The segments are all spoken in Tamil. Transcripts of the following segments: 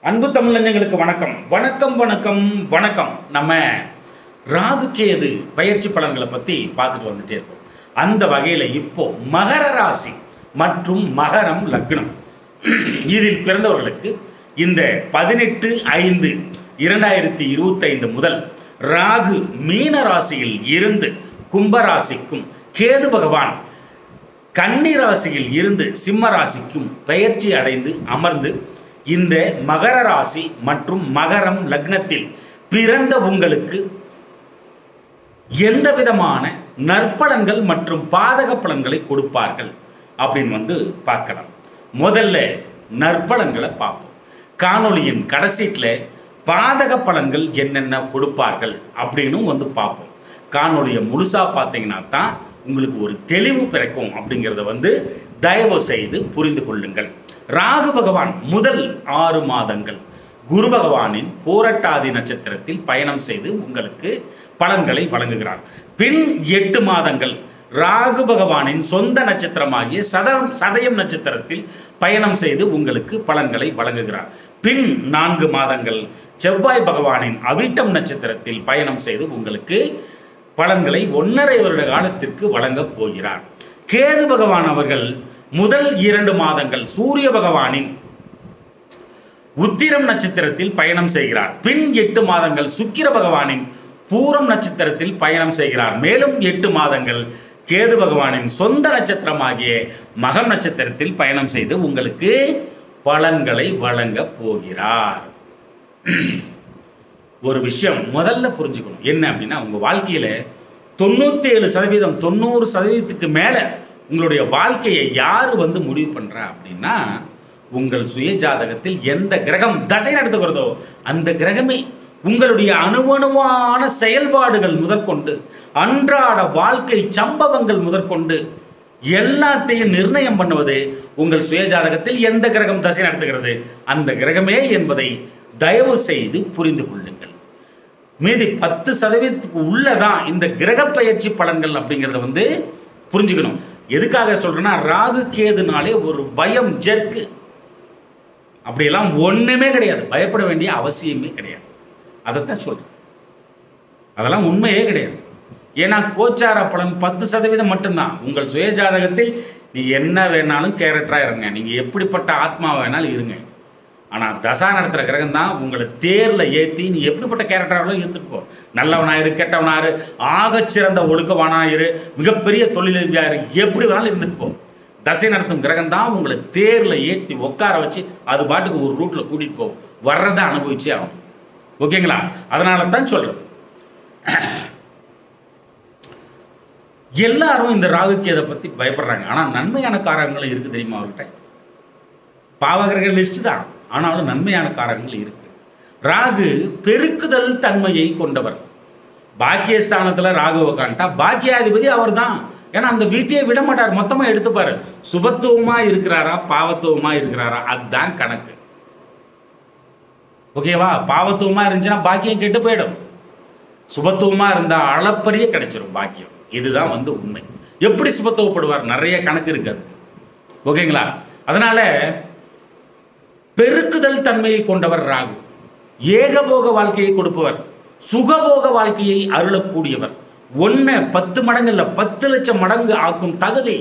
அன்பு தமிழஞ்சங்களுக்கு வணக்கம் வணக்கம் வணக்கம் வணக்கம். நம்ம ராகு கேது பயிற்சி பலன்களை பற்றி பார்த்துட்டு வந்துட்டே இருக்கோம். அந்த வகையில் இப்போ மகர ராசி மற்றும் மகரம் லக்னம் இதில் பிறந்தவர்களுக்கு இந்த 18/5/2025 முதல் ராகு மீன ராசியில் இருந்து கும்பராசிக்கும், கேது பகவான் கன்னி ராசியில் இருந்து சிம்ம ராசிக்கும் பெயர்ச்சி அடைந்து அமர்ந்து இந்த மகர ராசி மற்றும் மகரம் லக்னத்தில் பிறந்த உங்களுக்கு எந்த விதமான நற்பலன்கள் மற்றும் பாதக பலன்களை கொடுப்பார்கள் அப்படின்னு பார்க்கலாம். முதல்ல நற்பலன்களை பார்ப்போம். காணொளியின் கடைசீட்டில் பாதக பலன்கள் என்னென்ன கொடுப்பார்கள் அப்படின்னு பார்ப்போம். காணொளியை முழுசா பார்த்தீங்கன்னா தான் உங்களுக்கு ஒரு தெளிவு பிறக்கும் அப்படிங்கிறத தயவு செய்து புரிந்து கொள்ளுங்கள். ராகு பகவான் முதல் 6 மாதங்கள் குரு பகவானின் பூரட்டாதி நட்சத்திரத்தில் பயணம் செய்து உங்களுக்கு பலன்களை வழங்குகிறார். பின் 8 மாதங்கள் ராகு பகவானின் சொந்த நட்சத்திரமாகிய சதயம் நட்சத்திரத்தில் பயணம் செய்து உங்களுக்கு பலன்களை வழங்குகிறார். பின் 4 மாதங்கள் செவ்வாய் பகவானின் அவிட்டம் நட்சத்திரத்தில் பயணம் செய்து உங்களுக்கு பலன்களை 1.5 வருட காலத்திற்கு வழங்கப் போகிறார். கேது பகவான் அவர்கள் முதல் 2 மாதங்கள் சூரிய பகவானின் உத்திரம் நட்சத்திரத்தில் பயணம் செய்கிறார். பின் 8 மாதங்கள் சுக்கிர பகவானின் பூரம் நட்சத்திரத்தில் பயணம் செய்கிறார். மேலும் 8 மாதங்கள் கேது பகவானின் சொந்த நட்சத்திரமாகிய மகம் நட்சத்திரத்தில் பயணம் செய்து உங்களுக்கு பலன்களை வழங்க போகிறார். ஒரு விஷயம் முதல்ல புரிஞ்சுக்கணும், என்ன அப்படின்னா, உங்க வாழ்க்கையில 97% 90%க்கு மேல உங்களுடைய வாழ்க்கையை யார் முடிவு பண்றா அப்படின்னா, உங்கள் சுய ஜாதகத்தில் எந்த கிரகம் தசை நடத்துகிறதோ அந்த கிரகமே உங்களுடைய அணுவணுவான செயல்பாடுகள் முதற்கொண்டு அன்றாட வாழ்க்கை சம்பவங்கள் முதற்கொண்டு எல்லாத்தையும் நிர்ணயம் பண்ணுவது உங்கள் சுய ஜாதகத்தில் எந்த கிரகம் தசை நடத்துகிறது அந்த கிரகமே என்பதை தயவு செய்து புரிந்து கொள்ளுங்கள். மீதி 10% உள்ளதான் இந்த கிரக பயிற்சி பலன்கள் அப்படிங்கிறத புரிஞ்சுக்கணும். எதுக்காக சொல்றேன்னா, ராகு கேதுனாலே ஒரு பயம் ஜெர்க்கு அப்படியெல்லாம் ஒண்ணுமே கிடையாது. பயப்பட வேண்டிய அவசியமே கிடையாது. அதைத்தான் சொல்றேன். அதெல்லாம் உண்மையே கிடையாது. ஏன்னா கோச்சார பலன் 10% மட்டும்தான். உங்கள் சுய ஜாதகத்தில் நீ என்ன வேணாலும் கேரக்டரா இருங்க, நீங்க எப்படிப்பட்ட ஆத்மா வேணாலும் இருங்க. ஆனால் தசா நடத்துகிற கிரகம் தான் உங்களை தேரில் ஏற்றி நீ எப்படிப்பட்ட கேரக்டராலும் இருந்துட்டு போ. நல்லவனாயிரு, கெட்டவனாயிரு, ஆகச்சிறந்த ஒழுக்கவானாயிரு, மிகப்பெரிய தொழிலதிகாரி, எப்படி வேணாலும் இருந்துட்டு போ. தசை நடத்தும் கிரகம் தான் உங்களை தேரில் ஏற்றி உட்கார வச்சு அது பாட்டுக்கு ஒரு ரூட்டில் கூட்டிகிட்டு போகும். வர்றதை அனுபவிச்சே ஆகும். ஓகேங்களா? அதனால தான் சொல்கிறது. எல்லாரும் இந்த ராகுக்கேதை பற்றி பயப்படுறாங்க. ஆனால் நன்மையான காரகங்களும் இருக்குது தெரியுமா அவர்கிட்ட. பாவகிரக லிஸ்ட் தான், ஆனாலும் நன்மையான காரகங்கள் இருக்கு. ராகு பெருக்குதல் தன்மையை கொண்டவர். பாக்கியஸ்தானத்தில் ராகு உக்காண்டா பாக்கியாதிபதி அவர் தான். ஏன்னா அந்த வீட்டையே விட மாட்டார், மொத்தமாக எடுத்துப்பாரு. சுபத்துவமாக இருக்கிறாரா பாவத்துவமாக இருக்கிறாரா அதுதான் கணக்கு. ஓகேவா? பாவத்துவமாக இருந்துச்சுன்னா பாக்கியம் கெட்டு போயிடும். சுபத்துவமாக இருந்தால் அளப்பரிய கிடைச்சிடும் பாக்கியம். இதுதான் உண்மை. எப்படி சுபத்துவப்படுவார் நிறைய கணக்கு இருக்காது. ஓகேங்களா? அதனால பெருக்குதல் தன்மையை கொண்டவர் ராகு. ஏகபோக வாழ்க்கையை கொடுப்பவர், சுகபோக வாழ்க்கையை அருளக்கூடியவர். 10 மடங்கு இல்லை 10 லட்சம் மடங்கு ஆக்கும் தகுதி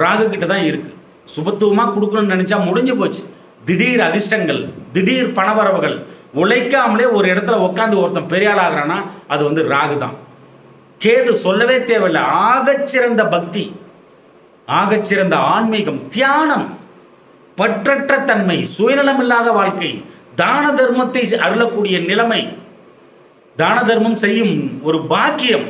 ராகு கிட்ட தான் இருக்கு. சுபத்துவமா கொடுக்கணும்னு நினைச்சா முடிஞ்சு போச்சு. திடீர் அதிர்ஷ்டங்கள், திடீர் பணவரவுகள், உழைக்காமலே ஒரு இடத்துல உட்காந்து ஒருத்தன் பெரியாள் ஆகிறானா அது ராகு தான். கேது சொல்லவே தேவையில்லை. ஆகச்சிறந்த பக்தி, ஆகச்சிறந்த ஆன்மீகம், தியானம், பற்றற்ற தன்மை, சுயநலமில்லாத வாழ்க்கை, தான தர்மத்தை அருளக்கூடிய நிலைமை, தான தர்மம் செய்யும் ஒரு பாக்கியம்,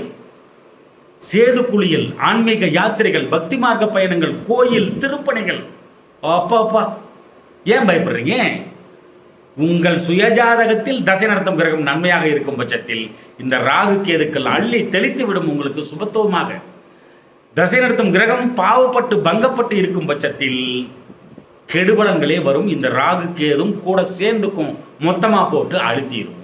சேது குளியல், ஆன்மீக யாத்திரைகள், பக்தி மார்க்க பயணங்கள், கோயில் திருப்பணிகள். அப்பா ஏன் பயப்படுறீங்க? உங்கள் சுயஜாதகத்தில் தசை நடத்தும் கிரகம் நன்மையாக இருக்கும் பட்சத்தில் இந்த ராகு கேதுக்கள் அள்ளி தெளித்து விடும். உங்களுக்கு சுபத்துவமாக தசை நடத்தும் கிரகம் பாவப்பட்டு பங்கப்பட்டு இருக்கும் பட்சத்தில் கெடுபலன்களே வரும். இந்த ராகு கேதும் கூட சேர்ந்துக்கும், மொத்தமா போட்டு அழுத்திடும்.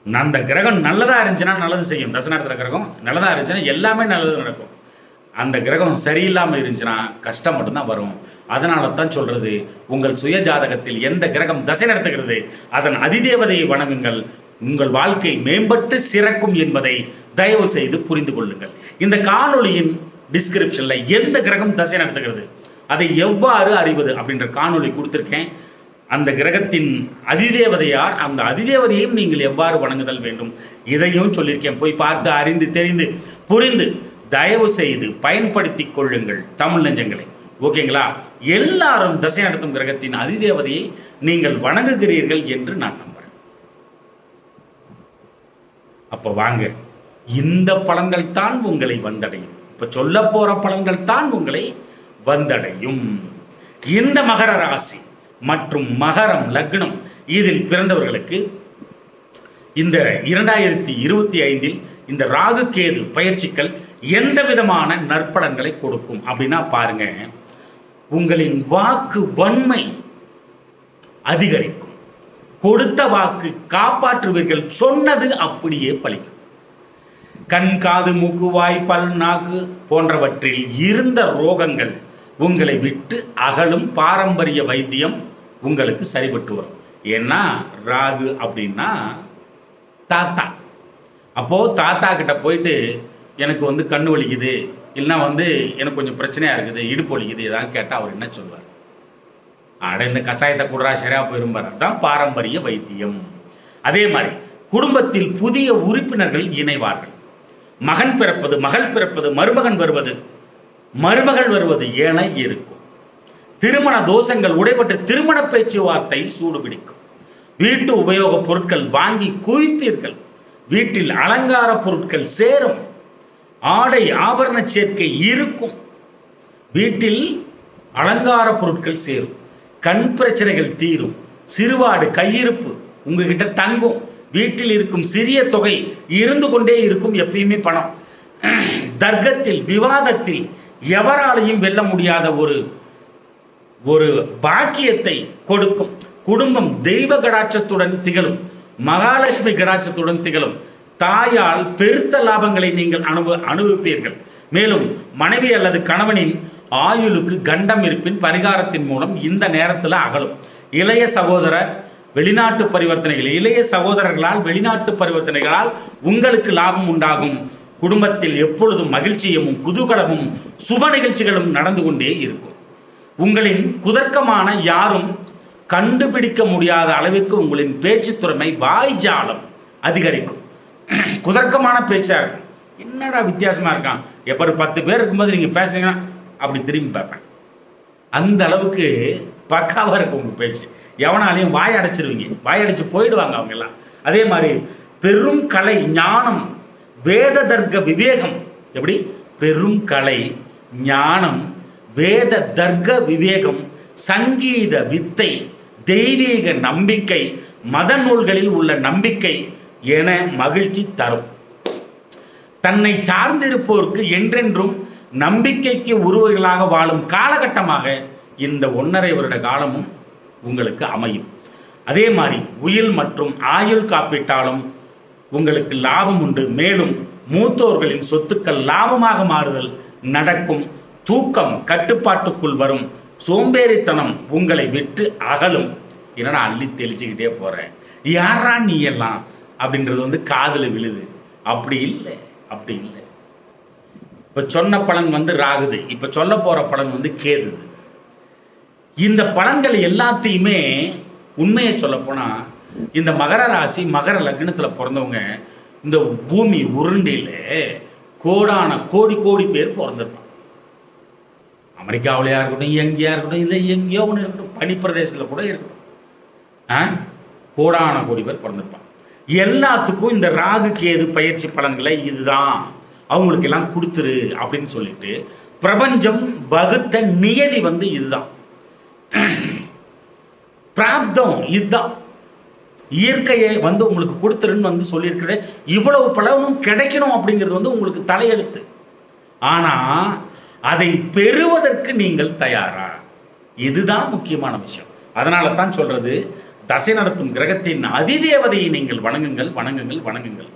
அந்த கிரகம் நல்லதா இருந்துச்சுன்னா நல்லது செய்யும். தசை நடத்துற கிரகம் நல்லதா இருந்துச்சுன்னா எல்லாமே நல்லது நடக்கும். அந்த கிரகம் சரியில்லாமல் இருந்துச்சுன்னா கஷ்டம் மட்டும்தான் வரும். அதனால தான் சொல்றது, உங்கள் சுய ஜாதகத்தில் எந்த கிரகம் தசை நடத்துகிறது அதன் அதிதேவதையை வணங்குங்கள், உங்கள் வாழ்க்கை மேம்பட்டு சிறக்கும் என்பதை தயவு செய்து புரிந்து கொள்ளுங்கள். இந்த காணொளியின் டிஸ்கிரிப்ஷன்ல எந்த கிரகம் தசை நடத்துகிறது, அதை எவ்வாறு அறிவது அப்படின்ற காணொளி கொடுத்திருக்கேன். அந்த கிரகத்தின் அதிதேவதையார், அந்த அதிதேவதையும் நீங்கள் எவ்வாறு வணங்குதல் வேண்டும் இதையும் சொல்லியிருக்கேன். போய் பார்த்து அறிந்து தெரிந்து புரிந்து தயவு செய்து பயன்படுத்தி கொள்ளுங்கள் தமிழ் நெஞ்சங்களை. ஓகேங்களா? எல்லாரும் தசை நடத்தும் கிரகத்தின் அதிதேவதையை நீங்கள் வணங்குகிறீர்கள் என்று நான் நம்புறேன். அப்ப வாங்க, இந்த பலன்கள் தான் உங்களை வந்தடையும். இப்ப சொல்ல போற பலன்கள் தான் உங்களை வந்தடையும். இந்த மகர ராசி மற்றும் மகரம் லக்னம் இதில் பிறந்தவர்களுக்கு இந்த 2025 இந்த ராகு கேது பயிற்சிகள் எந்த விதமான நற்பலன்களை கொடுக்கும் அப்படின்னா பாருங்க, உங்களின் வாக்கு வன்மை அதிகரிக்கும். கொடுத்த வாக்கு காப்பாற்றுவீர்கள், சொன்னது அப்படியே பலிக்கும். கண் காது மூக்கு வாய் பல் நாக்கு போன்றவற்றில் இருந்த ரோகங்கள் உங்களை விட்டு அகலும். பாரம்பரிய வைத்தியம் உங்களுக்கு சரிபட்டு வரும். ஏன்னா ராகு அப்படின்னா தாத்தா. அப்போ தாத்தா கிட்ட போயிட்டு எனக்கு கண்ணு வலிக்குது, இல்லைன்னா எனக்கு கொஞ்சம் பிரச்சனையா இருக்குது, இடுப்பு வலிக்குது, ஏதாவது கேட்டால் அவர் என்ன சொல்வார்? அட இந்த கஷாயத்தை கூடரா சரியா போயிருப்பார். அதுதான் பாரம்பரிய வைத்தியம். அதே மாதிரி குடும்பத்தில் புதிய உறுப்பினர்கள் இணைவார்கள். மகன் பிறப்பது, மகள் பிறப்பது, மருமகன் வருவது, மருமகள் வருவது என இருக்கும். திருமண தோஷங்கள் உடைபட்டு திருமண பேச்சுவார்த்தை சூடுபிடிக்கும். வீட்டு உபயோக பொருட்கள் வாங்கி குவிப்பீர்கள். வீட்டில் அலங்கார பொருட்கள் சேரும். ஆடை ஆபரண சேர்க்கை இருக்கும். வீட்டில் அலங்கார பொருட்கள் சேரும். கண் பிரச்சனைகள் தீரும். சிறுவாடு கையிருப்பு உங்ககிட்ட தங்கும். வீட்டில் இருக்கும் சிறிய தொகை இருந்து கொண்டே இருக்கும். எப்பயுமே பணம். தர்க்கத்தில் விவாதத்தில் எவராலையும் வெல்ல முடியாத ஒரு பாக்கியத்தை கொடுக்கும். குடும்பம் தெய்வ கடாட்சத்துடன் திகழும். மகாலட்சுமி கடாட்சத்துடன் திகழும். தாயால் பெருத்த லாபங்களை நீங்கள் அனுபவிப்பீர்கள். மேலும் மனைவி அல்லது கணவனின் ஆயுளுக்கு கண்டம் இருப்பின் பரிகாரத்தின் மூலம் இந்த நேரத்தில் அகலும். இளைய சகோதர வெளிநாட்டு பரிவர்த்தனைகள், இளைய சகோதரர்களால் வெளிநாட்டு பரிவர்த்தனைகளால் உங்களுக்கு லாபம் உண்டாகும். குடும்பத்தில் எப்பொழுதும் மகிழ்ச்சியும் குதூகலமும் சுப நிகழ்ச்சிகளும் நடந்து கொண்டே இருக்கும். உங்களின் குதர்க்கமான யாரும் கண்டுபிடிக்க முடியாத அளவிற்கு உங்களின் பேச்சு திறமை வாய்ஜாலம் அதிகரிக்கும். குதர்க்கமான பேச்சா இருக்கும். என்னடா வித்தியாசமா இருக்கான், எப்போ 10 பேர் இருக்கும்போது நீங்க பேசுறீங்கன்னா அப்படி திரும்பி பார்ப்பேன். அந்த அளவுக்கு பக்காவா இருக்கும் உங்க பேச்சு. எவனாலையும் வாய் அடைச்சிருவீங்க, வாய் அடைச்சு போயிடுவாங்க அவங்க எல்லாம். அதே மாதிரி பெரும் கலை ஞானம் வேத தர்க்க விவேகம். எப்படி? பெரும் கலை ஞானம் வேத தர்க்க விவேகம் சங்கீத வித்தை தெய்வீக நம்பிக்கை மத நூல்களில் உள்ள நம்பிக்கை என மகிழ்ச்சி தரும். தன்னை சார்ந்திருப்போருக்கு என்றென்றும் நம்பிக்கைக்கு உருவங்களாக வாழும் காலகட்டமாக இந்த 1.5 வருட காலமும் உங்களுக்கு அமையும். அதே மாதிரி உயில் மற்றும் ஆயுள் காப்பீட்டாலும் உங்களுக்கு லாபம் உண்டு. மேலும் மூத்தோர்களின் சொத்துக்கள் லாபமாக மாறுதல் நடக்கும். தூக்கம் கட்டுப்பாட்டுக்குள் வரும். சோம்பேறித்தனம் உங்களை விட்டு அகலும். என்னடா அள்ளி தெளிச்சுக்கிட்டே போறேன், யாரா நீ எல்லாம் அப்படின்றது காதில் விழுது. அப்படி இல்லை, அப்படி இல்லை. இப்ப சொன்ன பலன் ராகுது, இப்ப சொல்ல போற பலன் கேதுது. இந்த பலன்கள் எல்லாத்தையுமே உண்மையை சொல்ல போனா இந்த மகர ராசி மகர லக்னத்தில் பிறந்தவங்க இந்த பூமி உருண்டையில் கோடான கோடி கோடி பேர் பிறந்திருப்பாங்க. அமெரிக்காவிலையா இருக்கட்டும், எங்கேயா இருக்கட்டும், இல்லை எங்கேயோ ஒன்று இருக்கட்டும், பனிப்பிரதேசத்தில் கூட இருக்கட்டும், கோடான கோடி பேர் பிறந்திருப்பாங்க. எல்லாத்துக்கும் இந்த ராகு கேது பயிற்சி பலன்களை இதுதான் அவங்களுக்கு எல்லாம் கொடுத்துரு அப்படின்னு சொல்லிட்டு பிரபஞ்சம் வகுத்த நியதி இதுதான், பிராப்தம் இதுதான், இயற்கையை உங்களுக்கு கொடுத்துருன்னு சொல்லியிருக்கிற இவ்வளவு பலனும் கிடைக்கணும் அப்படிங்கிறது உங்களுக்கு தலையெழுத்து. ஆனா அதை பெறுவதற்கு நீங்கள் தயாரா? இதுதான் முக்கியமான விஷயம். அதனால தான் சொல்றது, தசை நடத்தும் கிரகத்தின் அதிதேவதையை நீங்கள் வணங்குங்கள், வணங்குங்கள், வணங்குங்கள்.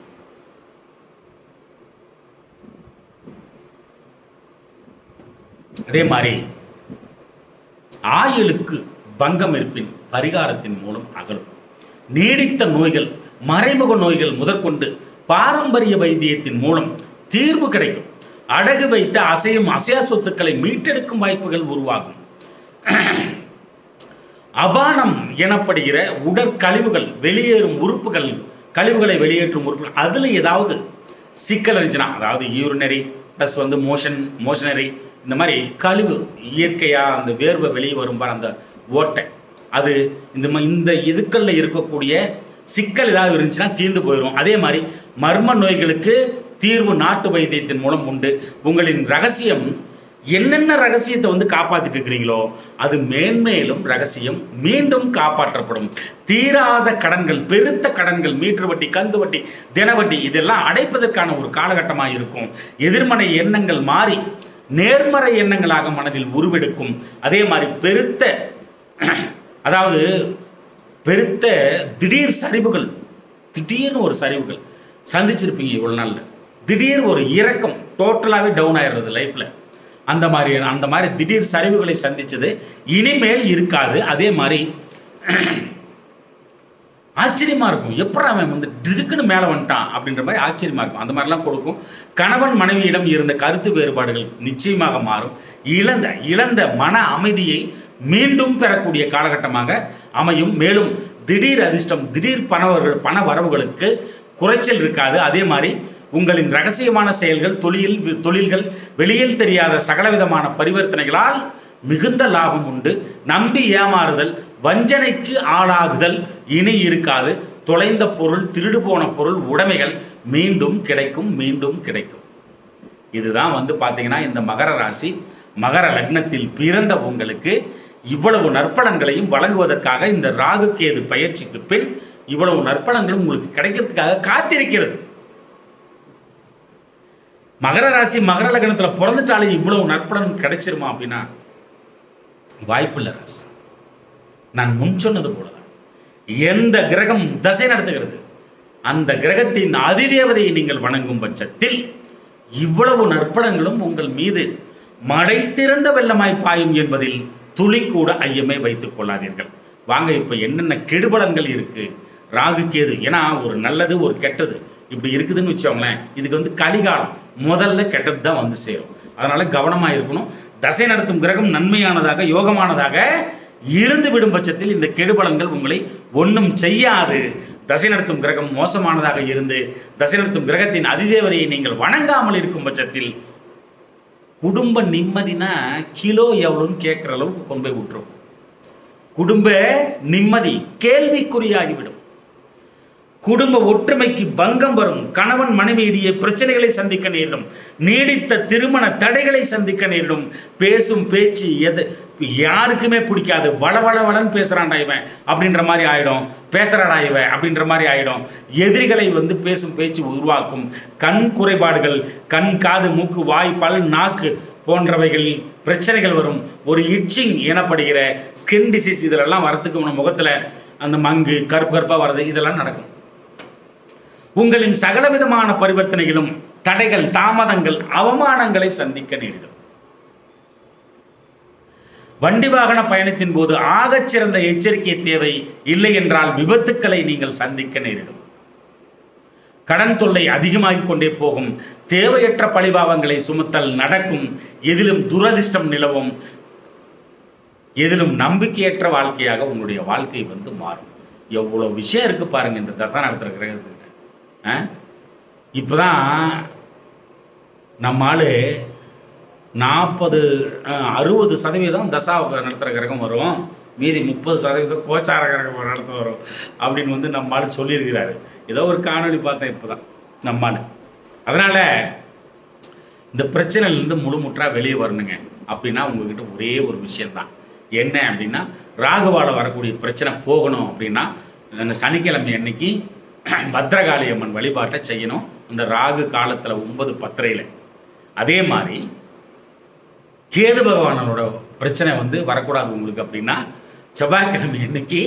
அதே மாதிரி ஆயுளுக்கு பங்கம் இருப்பின் பரிகாரத்தின் மூலம் அகலும். நீடித்த நோய்கள், மறைமுக நோய்கள் முதற்கொண்டு பாரம்பரிய வைத்தியத்தின் மூலம் தீர்வு கிடைக்கும். அடகு வைத்த அசையா சொத்துக்களை மீட்டெடுக்கும் வாய்ப்புகள் உருவாகும். அபானம் எனப்படுகிற உடற்கழிவுகள் வெளியேறும் உறுப்புகள், கழிவுகளை வெளியேற்றும் உறுப்புகள், அதில் ஏதாவது சிக்கல் இருந்துச்சுன்னா, அதாவது யூரினரி ப்ளஸ் மோஷனரி, இந்த மாதிரி கழிவு இயற்கையாக அந்த வேர்வை வெளியே வரும் அந்த ஓட்டை, அது இந்த இதுக்களில் இருக்கக்கூடிய சிக்கல் ஏதாவது இருந்துச்சுன்னா தீர்ந்து போயிடும். அதே மாதிரி மர்ம நோய்களுக்கு தீர்வு நாட்டு வைத்தியத்தின் மூலம் உண்டு. உங்களின் ரகசியம் என்னென்ன ரகசியத்தை வந்து காப்பாற்றிட்டு இருக்கிறீங்களோ அது மேன்மேலும் ரகசியம் மீண்டும் காப்பாற்றப்படும். தீராத கடன்கள், பெருத்த கடன்கள், மீட்டர் வட்டி, கந்து வட்டி, தினவட்டி, இதெல்லாம் அடைப்பதற்கான ஒரு காலகட்டமாக இருக்கும். எதிர்மறை எண்ணங்கள் மாறி நேர்மறை எண்ணங்களாக மனதில் உருவெடுக்கும். அதே மாதிரி பெருத்த திடீர் சரிவுகள், திடீர்னு ஒரு சரிவுகள் சந்திச்சிருப்பீங்க இவ்வளோ நாளில். திடீர் ஒரு இறக்கம், டோட்டலாகவே டவுன் ஆயிடுறது லைஃப்பில். அந்த மாதிரி திடீர் சரிவுகளை சந்தித்தது இனிமேல் இருக்காது. அதே மாதிரி ஆச்சரியமாக இருக்கும், எப்படி அவன் வந்து திடுக்குன்னு மேலே வந்துட்டான் அப்படின்ற மாதிரி ஆச்சரியமாக இருக்கும். அந்த மாதிரிலாம் கொடுக்கும். கணவன் மனைவியிடம் இருந்த கருத்து வேறுபாடுகள் நிச்சயமாக மாறும். இழந்த மன அமைதியை மீண்டும் பெறக்கூடிய காலகட்டமாக அமையும். மேலும் திடீர் அதிர்ஷ்டம், திடீர் பண வரவுகளுக்கு குறைச்சல் இருக்காது. அதே மாதிரி உங்களின் ரகசியமான செயல்கள், தொழில்கள், வெளியில் தெரியாத சகலவிதமான பரிவர்த்தனைகளால் மிகுந்த லாபம் உண்டு. நம்பி ஏமாறுதல், வஞ்சனைக்கு ஆளாகுதல் இனி இருக்காது. தொலைந்த பொருள், திருடு போன பொருள், உடைமைகள் மீண்டும் கிடைக்கும். இதுதான் வந்து பார்த்தீங்கன்னா இந்த மகர ராசி, மகர லக்னத்தில் பிறந்த உங்களுக்கு இவ்வளவு நற்பலன்களையும் வழங்குவதற்காக இந்த ராகு கேது பயிற்சிக்கு பின் இவ்வளவு நற்பலன்களும் உங்களுக்கு கிடைக்கிறதுக்காக காத்திருக்கிறது. மகர ராசி மகர லக்னத்தில் பிறந்துட்டாலே இவ்வளவு நற்பலன் கிடைச்சிருமா அப்படின்னா வாய்ப்பு இல்லை ராசி. நான் முன் சொன்னது போலதான், எந்த கிரகம் தசை நடத்துகிறது அந்த கிரகத்தின் அதிதேவதையை நீங்கள் வணங்கும் பட்சத்தில் இவ்வளவு நற்பலன்களும் உங்கள் மீது மடை திறந்த வெள்ளமாய் பாயும் என்பதில் துளி கூட ஐயமே வைத்துக் கொள்ளாதீர்கள். வாங்க, இப்போ என்னென்ன கெடுபலன்கள் இருக்கு ராகு கேது, ஏன்னா ஒரு நல்லது ஒரு கெட்டது இப்படி இருக்குதுன்னு வச்சோங்களேன். இதுக்கு வந்து கலிகாலம், முதல்ல கெட்டது தான் வந்து சேரும். அதனால கவனமாக இருக்கணும். தசை நடத்தும் கிரகம் நன்மையானதாக யோகமானதாக இருந்து விடும் பட்சத்தில் இந்த கெடுபலன்கள் உங்களை ஒன்றும் செய்யாது. தசை நடத்தும் கிரகம் மோசமானதாக இருந்து தசை நடத்தும் கிரகத்தின் அதிதேவதையை நீங்கள் வணங்காமல் இருக்கும் பட்சத்தில் குடும்ப நிம்மதினா கிலோ எவ்வளோன்னு கேட்குற அளவுக்கு கொண்டு போய் விட்டுரும். குடும்ப நிம்மதி கேள்விக்குறியாகிவிடும். குடும்ப ஒற்றுமைக்கு பங்கம் வரும். கணவன் மனைவியிடையே பிரச்சனைகளை சந்திக்க நேரிடும். நீடித்த திருமண தடைகளை சந்திக்க நேரிடும். பேசும் பேச்சு யாருக்குமே பிடிக்காது. வளவளன்னு பேசுறான்டா இவன் அப்படின்ற மாதிரி ஆயிடும். பேசுறாடா இவன் அப்படின்ற மாதிரி ஆயிடும். எதிரிகளை வந்து பேசும் பேச்சு உருவாக்கும். கண் குறைபாடுகள், கண், காது, மூக்கு, வாய், பல், நாக்கு போன்றவைகள் பிரச்சனைகள் வரும். ஒரு இட்சிங் எனப்படுகிற ஸ்கின் டிசீஸ் இதெல்லாம் வரத்துக்கு நம்ம முகத்தில் அந்த மங்கு, கருப்பாக வர்றது இதெல்லாம் நடக்கும். உங்களின் சகலவிதமான பரிவர்த்தனைகளும் தடைகள், தாமதங்கள், அவமானங்களை சந்திக்க நேரிடும். வண்டி வாகன பயணத்தின் போது ஆகச்சிறந்த எச்சரிக்கை தேவை. இல்லை என்றால் விபத்துக்களை நீங்கள் சந்திக்க நேரிடும். கடன் தொல்லை அதிகமாகிக் கொண்டே போகும். தேவையற்ற பழிபாவங்களை சுமத்தல் நடக்கும். எதிலும் துரதிர்ஷ்டம் நிலவும். எதிலும் நம்பிக்கையற்ற வாழ்க்கையாக உங்களுடைய வாழ்க்கை வந்து மாறும். எவ்வளோ விஷயம் இருக்கு பாருங்க இந்த தசை நடத்துகிற கிரகத்துக்கிட்ட. இப்போதான் நம்ம ஆளு 60% தசா நடத்துகிற கிரகம் வரும், மீதி 30% கோச்சார கிரகம் நடத்த வரும் அப்படின்னு வந்து நம்ம ஆளு சொல்லியிருக்கிறாரு. ஏதோ ஒரு காணொலி பார்த்தேன் இப்போதான் நம்ம ஆளு. அதனால் இந்த பிரச்சனையிலேருந்து முழுமுற்றாக வெளியே வரணுங்க அப்படின்னா உங்ககிட்ட ஒரே ஒரு விஷயந்தான். என்ன அப்படின்னா, ராகுவால் வரக்கூடிய பிரச்சனை போகணும் அப்படின்னா அந்த சனிக்கிழமை அன்னைக்கு பத்ரகாளி அம்மன் வழிபாட்டை செய்யணும். அந்த ராகு காலத்தில் 9:10. அதே மாதிரி கேது பகவானோட பிரச்சனை வந்து வரக்கூடாது உங்களுக்கு அப்படின்னா செவ்வாய்க்கிழமை அன்னைக்கு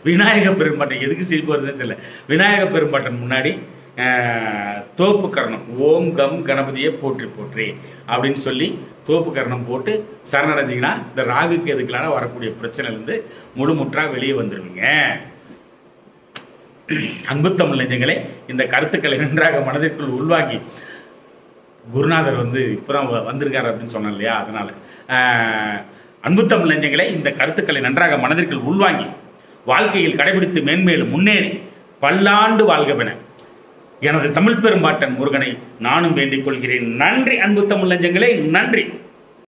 விநாயக பெரும்பாட்டன், எதுக்கு சிரிப்பு வருதுன்னு தெரியல, விநாயக பெரும்பாட்டன் முன்னாடி தோப்பு கரணம் ஓம் கம் கணபதியே போற்றி போற்றி அப்படின்னு சொல்லி தோப்பு கரணம் போட்டு சரணடைஞ்சிங்கன்னா இந்த ராகுக்கு எதுக்களான வரக்கூடிய பிரச்சனைலேருந்து முழுமுற்றாக வெளியே வந்துடுவீங்க. அன்பு தமிழ் நெஞ்சங்களே, இந்த கருத்துக்களை நன்றாக மனதிற்குள் உள்வாங்கி, குருநாதர் இப்போதான் வந்திருக்காரு அப்படின்னு சொன்னேன் இல்லையா, அதனால் அன்பு தமிழ் நெஞ்சங்களே, இந்த கருத்துக்களை நன்றாக மனதிற்குள் உள்வாங்கி வாழ்க்கையில் கடைபிடித்து மேன்மேலும் முன்னேறி பல்லாண்டு வாழ்கவென எனது தமிழ் பெரும்பாட்டன் முருகனை நானும் வேண்டிக் கொள்கிறேன். நன்றி அன்பு தமிழ் நெஞ்சங்களே, நன்றி.